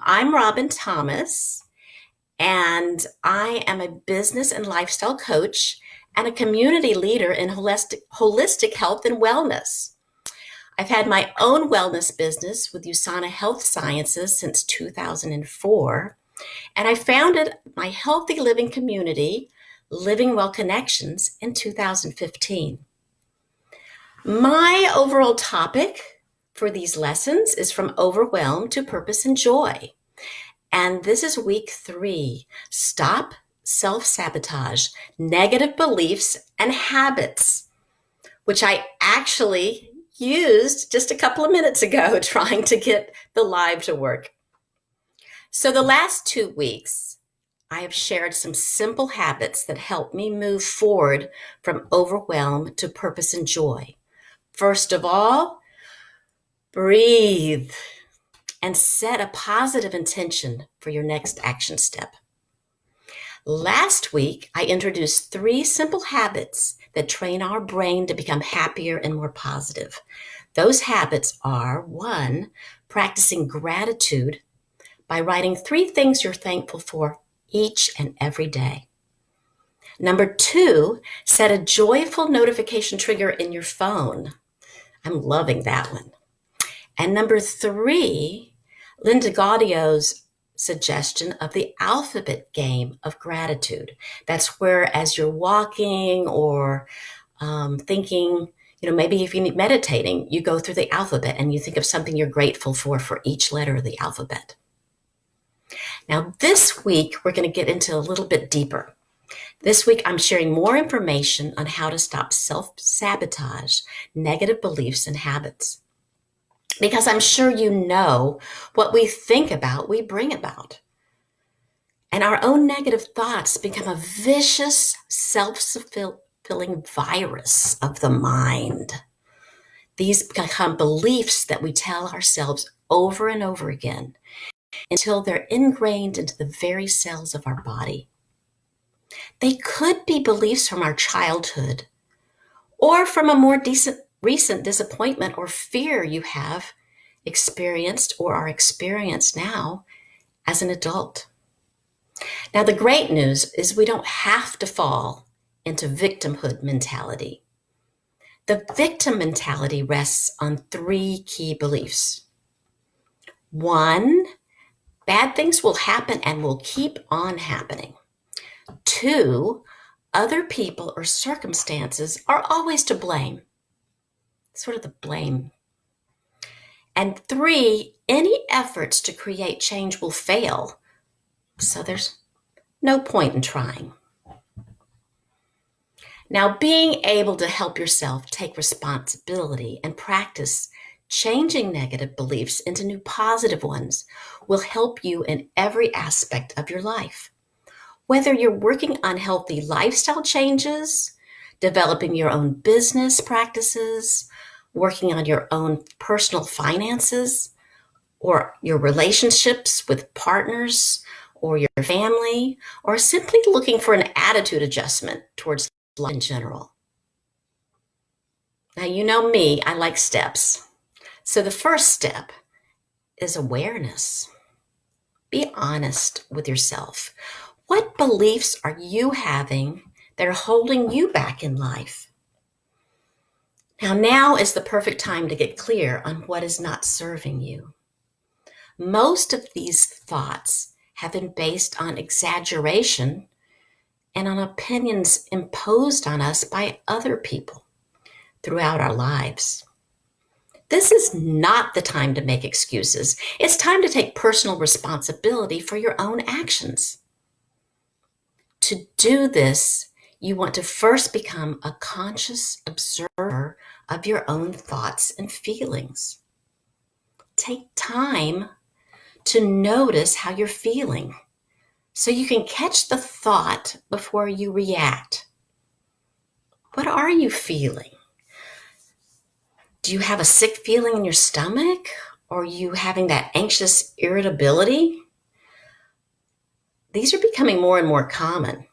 I'm Robin Thomas, and I am a business and lifestyle coach and a community leader in holistic health and wellness. I've had my own wellness business with USANA Health Sciences since 2004, and I founded my healthy living community, Living Well Connections, in 2015. My overall topic for these lessons is from overwhelm to purpose and joy. And this is week 3. Stop self-sabotage, negative beliefs and habits, which I actually used just a couple of minutes ago trying to get the live to work. So the last 2 weeks, I have shared some simple habits that help me move forward from overwhelm to purpose and joy. First of all, breathe and set a positive intention for your next action step. Last week, I introduced 3 simple habits that train our brain to become happier and more positive. Those habits are: 1, practicing gratitude by writing 3 things you're thankful for each and every day. Number 2, set a joyful notification trigger in your phone. I'm loving that one. And number 3, Linda Gaudio's suggestion of the alphabet game of gratitude. That's where, as you're walking or thinking, maybe if you're meditating, you go through the alphabet and you think of something you're grateful for each letter of the alphabet. Now, this week, we're going to get into a little bit deeper. This week, I'm sharing more information on how to stop self-sabotage, negative beliefs and habits. Because I'm sure you know what we think about, we bring about. And our own negative thoughts become a vicious, self-fulfilling virus of the mind. These become beliefs that we tell ourselves over and over again until they're ingrained into the very cells of our body. They could be beliefs from our childhood or from a more recent disappointment or fear you have experienced or are experienced now as an adult. Now, the great news is we don't have to fall into victimhood mentality. The victim mentality rests on 3 key beliefs. 1, bad things will happen and will keep on happening. 2, other people or circumstances are always to blame. Sort of the blame. And 3, any efforts to create change will fail. So there's no point in trying. Now, being able to help yourself take responsibility and practice changing negative beliefs into new positive ones will help you in every aspect of your life. Whether you're working on healthy lifestyle changes, developing your own business practices, working on your own personal finances, or your relationships with partners or your family, or simply looking for an attitude adjustment towards life in general. Now, you know me, I like steps. So the first step is awareness. Be honest with yourself. What beliefs are you having that are holding you back in life? Now is the perfect time to get clear on what is not serving you. Most of these thoughts have been based on exaggeration and on opinions imposed on us by other people throughout our lives. This is not the time to make excuses. It's time to take personal responsibility for your own actions. To do this, you want to first become a conscious observer of your own thoughts and feelings. Take time to notice how you're feeling so you can catch the thought before you react. What are you feeling? Do you have a sick feeling in your stomach? Or are you having that anxious irritability? These are becoming more and more common.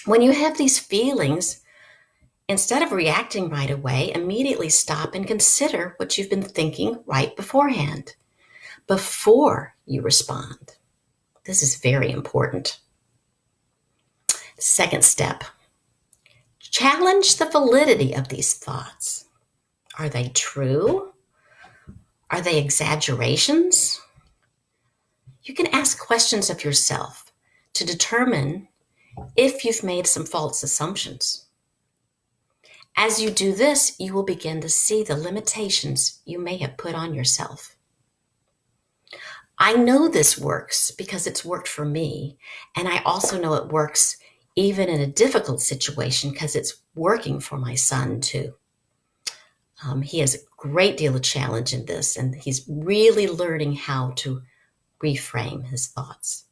When you have these feelings, instead of reacting right away, immediately stop and consider what you've been thinking right beforehand, before you respond. This is very important. Second step, challenge the validity of these thoughts. Are they true? Are they exaggerations? You can ask questions of yourself to determine if you've made some false assumptions. As you do this, you will begin to see the limitations you may have put on yourself. I know this works because it's worked for me, and I also know it works even in a difficult situation because it's working for my son too. He has a great deal of challenge in this, and he's really learning how to reframe his thoughts.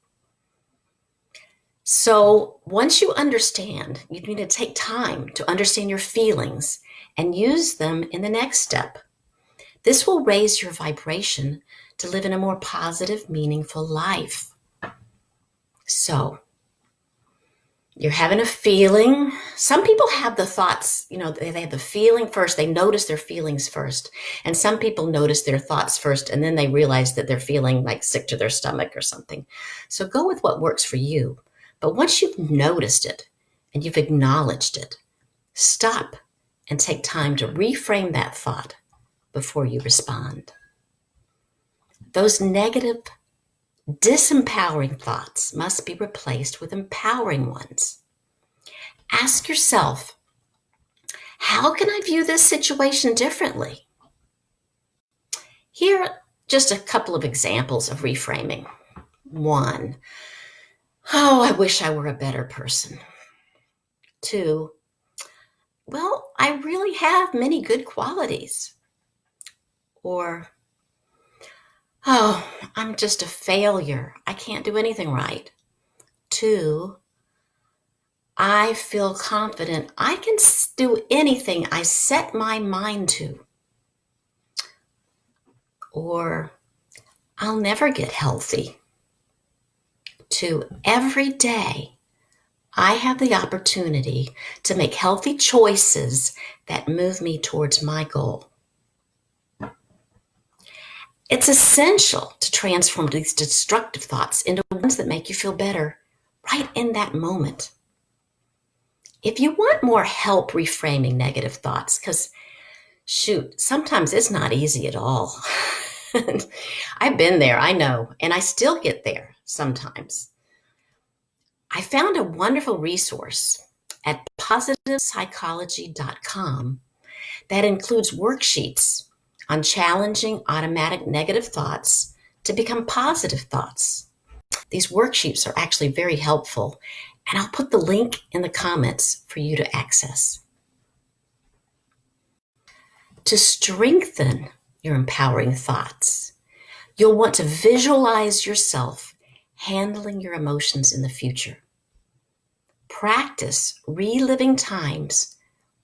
So once you understand, you need to take time to understand your feelings and use them in the next step. This will raise your vibration to live in a more positive, meaningful life. So you're having a feeling. Some people have the thoughts, they have the feeling first. They notice their feelings first. And some people notice their thoughts first, and then they realize that they're feeling like sick to their stomach or something. So go with what works for you. But once you've noticed it and you've acknowledged it, stop and take time to reframe that thought before you respond. Those negative, disempowering thoughts must be replaced with empowering ones. Ask yourself, how can I view this situation differently? Here are just a couple of examples of reframing. 1, oh, I wish I were a better person. 2, well, I really have many good qualities. Or, oh, I'm just a failure. I can't do anything right. 2, I feel confident I can do anything I set my mind to. Or, I'll never get healthy. 2, every day I have the opportunity to make healthy choices that move me towards my goal. It's essential to transform these destructive thoughts into ones that make you feel better right in that moment. If you want more help reframing negative thoughts, because sometimes it's not easy at all. I've been there, I know, and I still get there sometimes. I found a wonderful resource at positivepsychology.com that includes worksheets on challenging automatic negative thoughts to become positive thoughts. These worksheets are actually very helpful, and I'll put the link in the comments for you to access. To strengthen your empowering thoughts, you'll want to visualize yourself handling your emotions in the future. Practice reliving times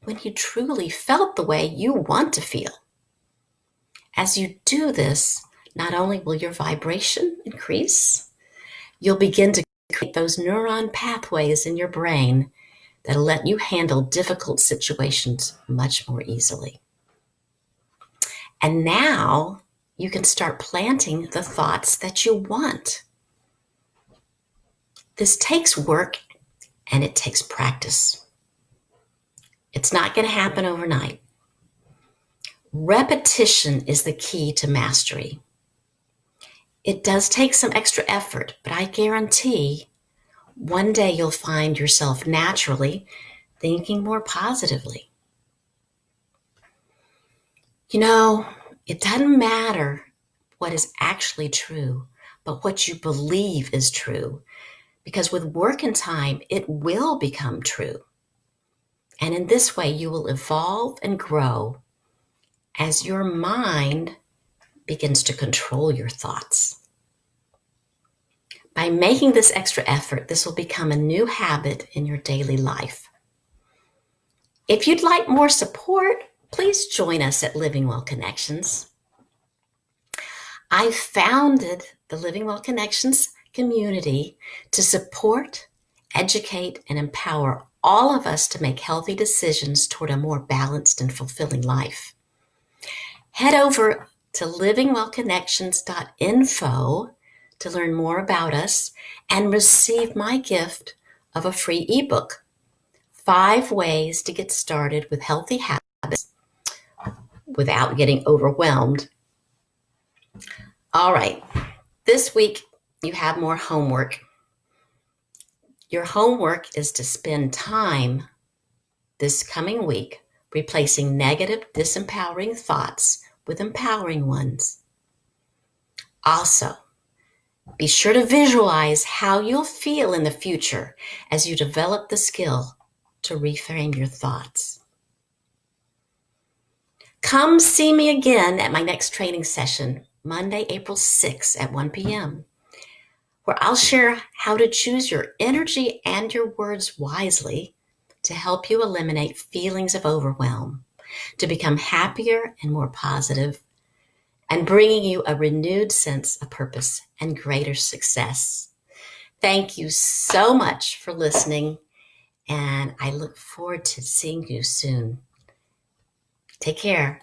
when you truly felt the way you want to feel. As you do this, not only will your vibration increase, you'll begin to create those neuron pathways in your brain that'll let you handle difficult situations much more easily. And now you can start planting the thoughts that you want. This takes work and it takes practice. It's not going to happen overnight. Repetition is the key to mastery. It does take some extra effort, but I guarantee one day you'll find yourself naturally thinking more positively. It doesn't matter what is actually true, but what you believe is true. Because with work and time, it will become true. And in this way, you will evolve and grow as your mind begins to control your thoughts. By making this extra effort, this will become a new habit in your daily life. If you'd like more support, please join us at Living Well Connections. I founded the Living Well Connections community to support, educate, and empower all of us to make healthy decisions toward a more balanced and fulfilling life. Head over to livingwellconnections.info to learn more about us and receive my gift of a free ebook, 5 Ways to Get Started with Healthy Habits Without Getting Overwhelmed. All right, this week you have more homework. Your homework is to spend time this coming week replacing negative, disempowering thoughts with empowering ones. Also, be sure to visualize how you'll feel in the future as you develop the skill to reframe your thoughts. Come see me again at my next training session, Monday, April 6th at 1 p.m., where I'll share how to choose your energy and your words wisely to help you eliminate feelings of overwhelm, to become happier and more positive, and bringing you a renewed sense of purpose and greater success. Thank you so much for listening, and I look forward to seeing you soon. Take care.